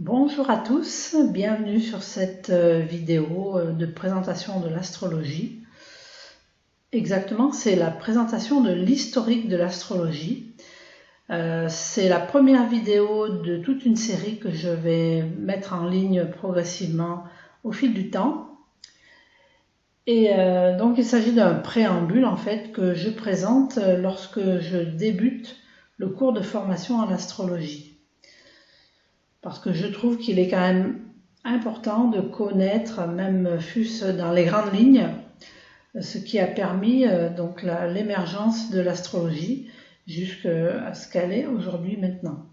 Bonjour à tous, bienvenue sur cette vidéo de présentation de l'astrologie. Exactement, c'est la présentation de l'historique de l'astrologie. C'est la première vidéo de toute une série que je vais mettre en ligne progressivement au fil du temps. Et donc il s'agit d'un préambule en fait que je présente lorsque je débute le cours de formation en astrologie. Parce que je trouve qu'il est quand même important de connaître, même fût-ce dans les grandes lignes, ce qui a permis donc l'émergence de l'astrologie jusqu'à ce qu'elle est aujourd'hui maintenant.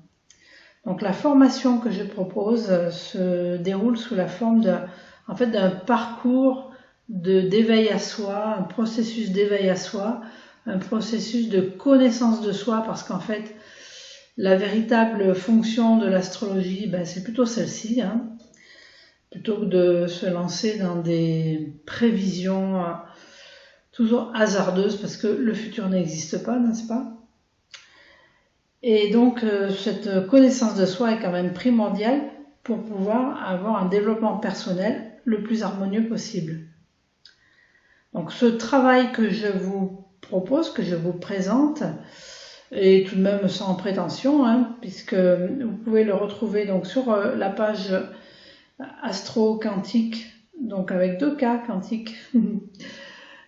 Donc la formation que je propose se déroule sous la forme d'un parcours d'éveil à soi, un processus d'éveil à soi, un processus de connaissance de soi, parce qu'en fait, la véritable fonction de l'astrologie, c'est plutôt celle-ci, plutôt que de se lancer dans des prévisions toujours hasardeuses, parce que le futur n'existe pas, n'est-ce pas? Et donc cette connaissance de soi est quand même primordiale pour pouvoir avoir un développement personnel le plus harmonieux possible. Donc ce travail que je vous propose, que je vous présente, et tout de même sans prétention, puisque vous pouvez le retrouver donc sur la page Astro Quantique, donc avec 2 K quantique,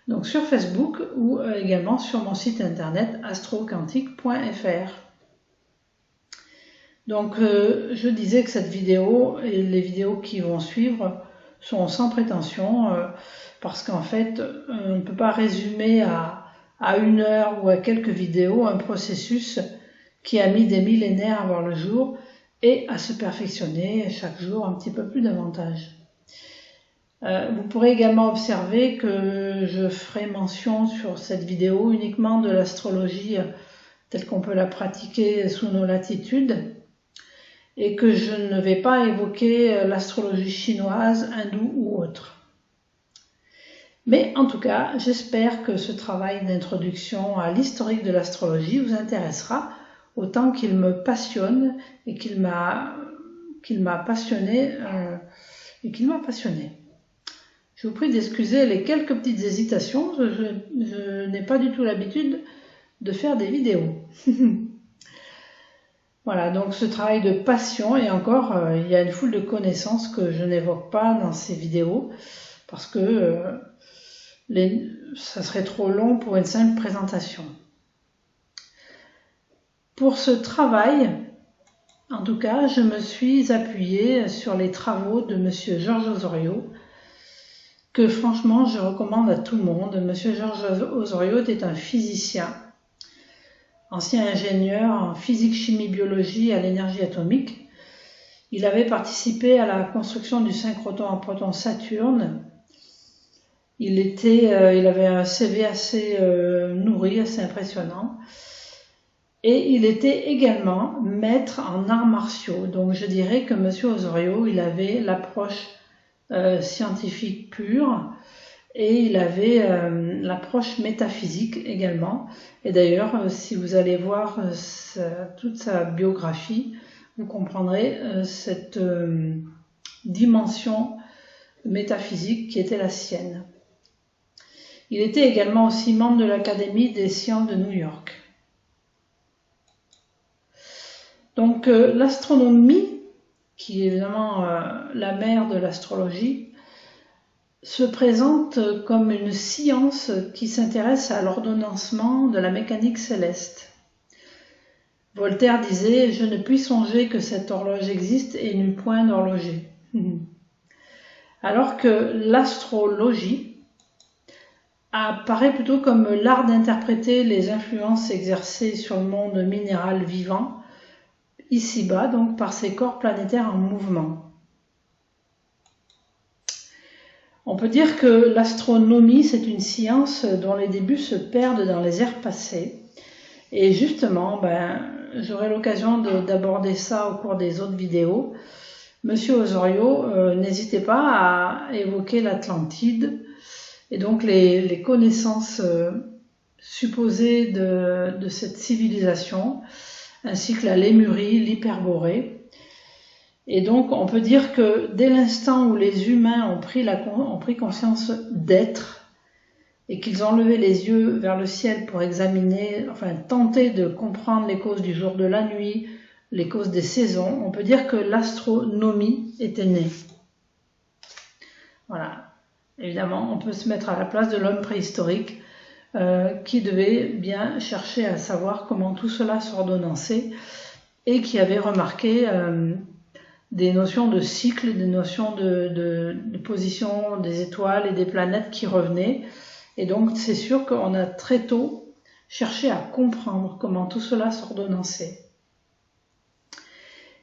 donc sur Facebook ou également sur mon site internet astroquantique.fr. Donc je disais que cette vidéo et les vidéos qui vont suivre sont sans prétention, parce qu'en fait on ne peut pas résumer à 1 heure ou à quelques vidéos un processus qui a mis des millénaires à voir le jour et à se perfectionner chaque jour un petit peu plus davantage. Vous pourrez également observer que je ferai mention sur cette vidéo uniquement de l'astrologie telle qu'on peut la pratiquer sous nos latitudes, et que je ne vais pas évoquer l'astrologie chinoise, hindoue ou autre. Mais en tout cas, j'espère que ce travail d'introduction à l'historique de l'astrologie vous intéressera autant qu'il me passionne et qu'il m'a passionné. Je vous prie d'excuser les quelques petites hésitations, je n'ai pas du tout l'habitude de faire des vidéos. Voilà, donc ce travail de passion, et encore, il y a une foule de connaissances que je n'évoque pas dans ces vidéos, parce que ça serait trop long pour une simple présentation. Pour ce travail, en tout cas, je me suis appuyée sur les travaux de M. Georges Osorio, que franchement je recommande à tout le monde. M. Georges Osorio était un physicien, ancien ingénieur en physique, chimie, biologie à l'énergie atomique. Il avait participé à la construction du synchroton en proton Saturne. Il avait un CV assez nourri, assez impressionnant. Et il était également maître en arts martiaux. Donc je dirais que M. Osorio, il avait l'approche scientifique pure, et il avait l'approche métaphysique également. Et d'ailleurs, si vous allez voir toute sa biographie, vous comprendrez cette dimension métaphysique qui était la sienne. Il était également aussi membre de l'Académie des sciences de New York. Donc l'astronomie, qui est évidemment la mère de l'astrologie, se présente comme une science qui s'intéresse à l'ordonnancement de la mécanique céleste. Voltaire disait « Je ne puis songer que cette horloge existe et n'eût point d'horloger ». Alors que l'astrologie apparaît plutôt comme l'art d'interpréter les influences exercées sur le monde minéral vivant, ici-bas, donc par ces corps planétaires en mouvement. On peut dire que l'astronomie, c'est une science dont les débuts se perdent dans les ères passées. Et justement, j'aurai l'occasion d'aborder ça au cours des autres vidéos. Monsieur Osorio, n'hésitez pas à évoquer l'Atlantide et donc les connaissances supposées de cette civilisation, ainsi que la Lémurie, l'Hyperborée. Et donc on peut dire que dès l'instant où les humains ont pris conscience d'être et qu'ils ont levé les yeux vers le ciel pour examiner, enfin tenter de comprendre les causes du jour, de la nuit, les causes des saisons, on peut dire que l'astronomie était née. Voilà. Évidemment, on peut se mettre à la place de l'homme préhistorique qui devait bien chercher à savoir comment tout cela s'ordonnançait et qui avait remarqué des notions de cycle, des notions de position des étoiles et des planètes qui revenaient. Et donc, c'est sûr qu'on a très tôt cherché à comprendre comment tout cela s'ordonnançait.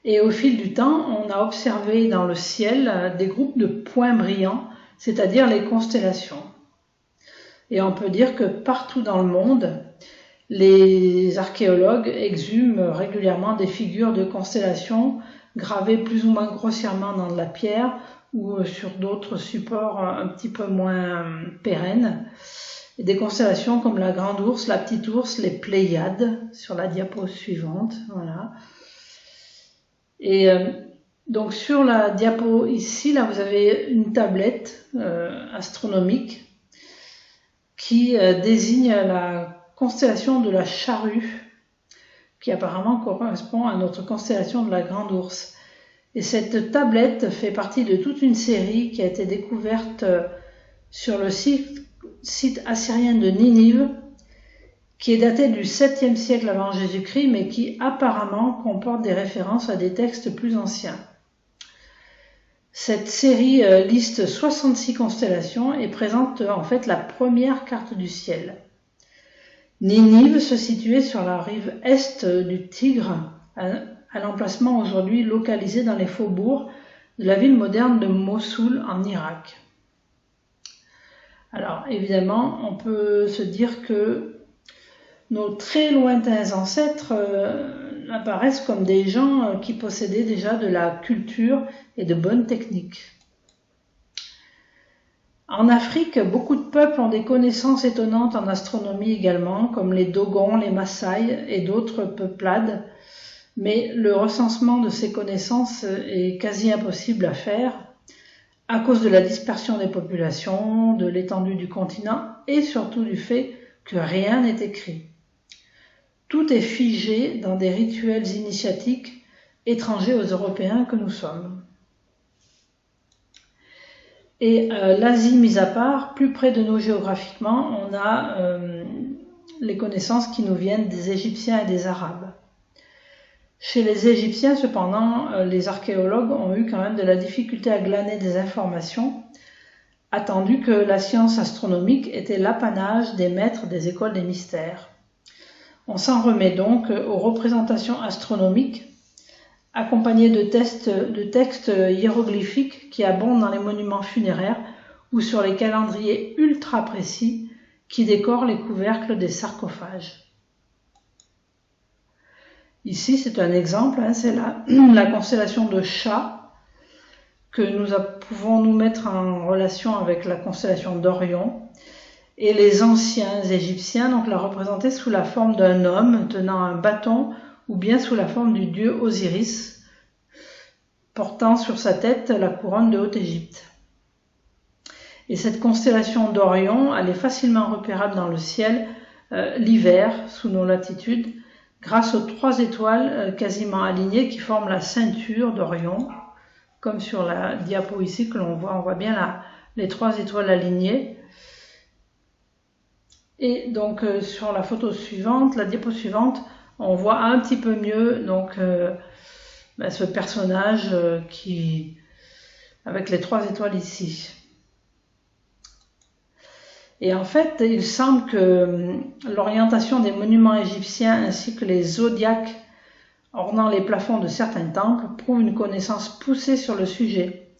Et au fil du temps, on a observé dans le ciel des groupes de points brillants, c'est-à-dire les constellations. Et on peut dire que partout dans le monde, les archéologues exhument régulièrement des figures de constellations gravées plus ou moins grossièrement dans de la pierre ou sur d'autres supports un petit peu moins pérennes. Et des constellations comme la Grande Ourse, la Petite Ourse, les Pléiades, sur la diapo suivante. Voilà. Et donc sur la diapo ici, là vous avez une tablette astronomique qui désigne la constellation de la Charrue, qui apparemment correspond à notre constellation de la Grande Ourse. Et cette tablette fait partie de toute une série qui a été découverte sur le site assyrien de Ninive, qui est daté du 7e siècle avant Jésus-Christ, mais qui apparemment comporte des références à des textes plus anciens. Cette série liste 66 constellations et présente en fait la première carte du ciel. Ninive se situait sur la rive est du Tigre, à l'emplacement aujourd'hui localisé dans les faubourgs de la ville moderne de Mossoul en Irak. Alors évidemment, on peut se dire que nos très lointains ancêtres apparaissent comme des gens qui possédaient déjà de la culture et de bonnes techniques. En Afrique, beaucoup de peuples ont des connaissances étonnantes en astronomie également, comme les Dogons, les Maasai et d'autres peuplades, mais le recensement de ces connaissances est quasi impossible à faire à cause de la dispersion des populations, de l'étendue du continent et surtout du fait que rien n'est écrit. Tout est figé dans des rituels initiatiques étrangers aux Européens que nous sommes. Et l'Asie mise à part, plus près de nous géographiquement, on a les connaissances qui nous viennent des Égyptiens et des Arabes. Chez les Égyptiens, cependant, les archéologues ont eu quand même de la difficulté à glaner des informations, attendu que la science astronomique était l'apanage des maîtres des écoles des mystères. On s'en remet donc aux représentations astronomiques, accompagnées de textes hiéroglyphiques qui abondent dans les monuments funéraires ou sur les calendriers ultra précis qui décorent les couvercles des sarcophages. Ici, c'est un exemple, c'est la constellation de Chat que nous pouvons nous mettre en relation avec la constellation d'Orion. Et les anciens Égyptiens donc la représentaient sous la forme d'un homme tenant un bâton ou bien sous la forme du dieu Osiris, portant sur sa tête la couronne de Haute-Égypte. Et cette constellation d'Orion, elle est facilement repérable dans le ciel l'hiver, sous nos latitudes, grâce aux 3 étoiles quasiment alignées qui forment la ceinture d'Orion, comme sur la diapo ici que l'on voit, on voit bien les 3 étoiles alignées. Et donc sur la photo suivante, la diapo suivante, on voit un petit peu mieux donc ce personnage avec les 3 étoiles ici. Et en fait, il semble que l'orientation des monuments égyptiens ainsi que les zodiaques ornant les plafonds de certains temples prouvent une connaissance poussée sur le sujet.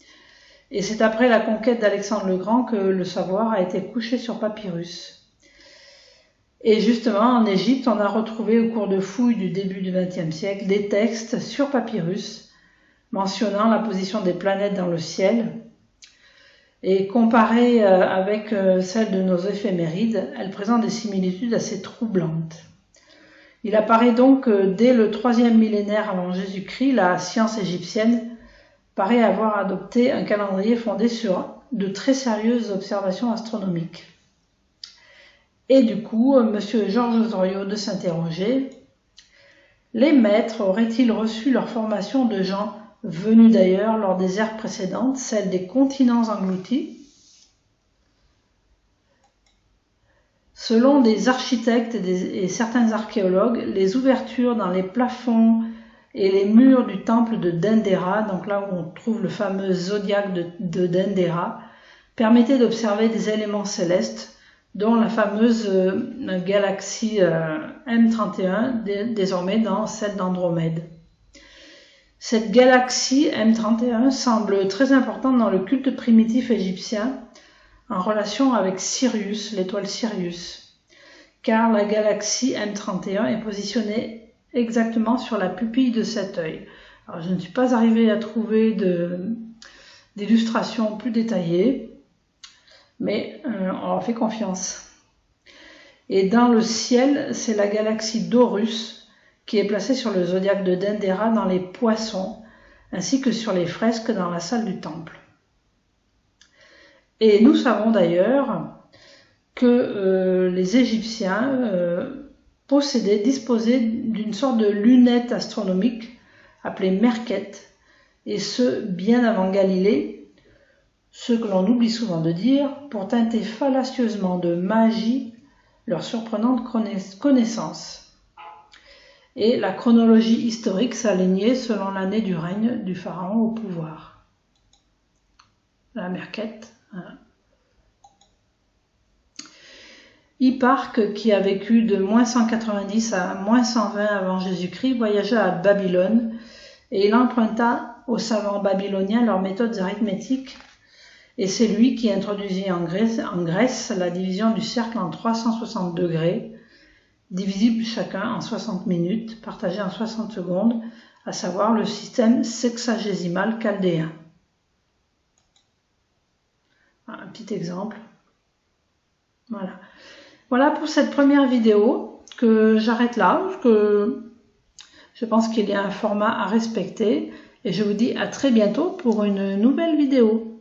Et c'est après la conquête d'Alexandre le Grand que le savoir a été couché sur papyrus. Et justement, en Égypte, on a retrouvé au cours de fouilles du début du XXe siècle des textes sur papyrus mentionnant la position des planètes dans le ciel. Et comparée avec celle de nos éphémérides, elle présente des similitudes assez troublantes. Il apparaît donc que dès le 3e millénaire avant Jésus-Christ, la science égyptienne paraît avoir adopté un calendrier fondé sur de très sérieuses observations astronomiques. Et du coup, M. Georges Osorio de s'interroger, les maîtres auraient-ils reçu leur formation de gens venus d'ailleurs lors des ères précédentes, celles des continents engloutis? Selon des architectes et certains archéologues, les ouvertures dans les plafonds et les murs du temple de Dendera, donc là où on trouve le fameux zodiaque de Dendera, permettaient d'observer des éléments célestes, dont la fameuse galaxie M31, désormais dans celle d'Andromède. Cette galaxie M31 semble très importante dans le culte primitif égyptien, en relation avec Sirius, l'étoile Sirius, car la galaxie M31 est positionnée exactement sur la pupille de cet œil. Alors, je ne suis pas arrivée à trouver d'illustration plus détaillée, mais on leur fait confiance. Et dans le ciel, c'est la galaxie d'Horus qui est placée sur le zodiaque de Dendera dans les poissons, ainsi que sur les fresques dans la salle du temple. Et nous savons d'ailleurs que les Égyptiens disposaient d'une sorte de lunette astronomique appelée Merkhet, et ce bien avant Galilée, ce que l'on oublie souvent de dire, pour teinter fallacieusement de magie leur surprenante connaissance. Et la chronologie historique s'alignait selon l'année du règne du pharaon au pouvoir. La Merkhet. Hipparque, qui a vécu de -190 à -120 avant Jésus-Christ, voyagea à Babylone et il emprunta aux savants babyloniens leurs méthodes arithmétiques, et c'est lui qui introduisit en Grèce la division du cercle en 360 degrés, divisibles chacun en 60 minutes, partagés en 60 secondes, à savoir le système sexagésimal chaldéen. Un petit exemple. Voilà pour cette première vidéo, que j'arrête là, parce que je pense qu'il y a un format à respecter, et je vous dis à très bientôt pour une nouvelle vidéo.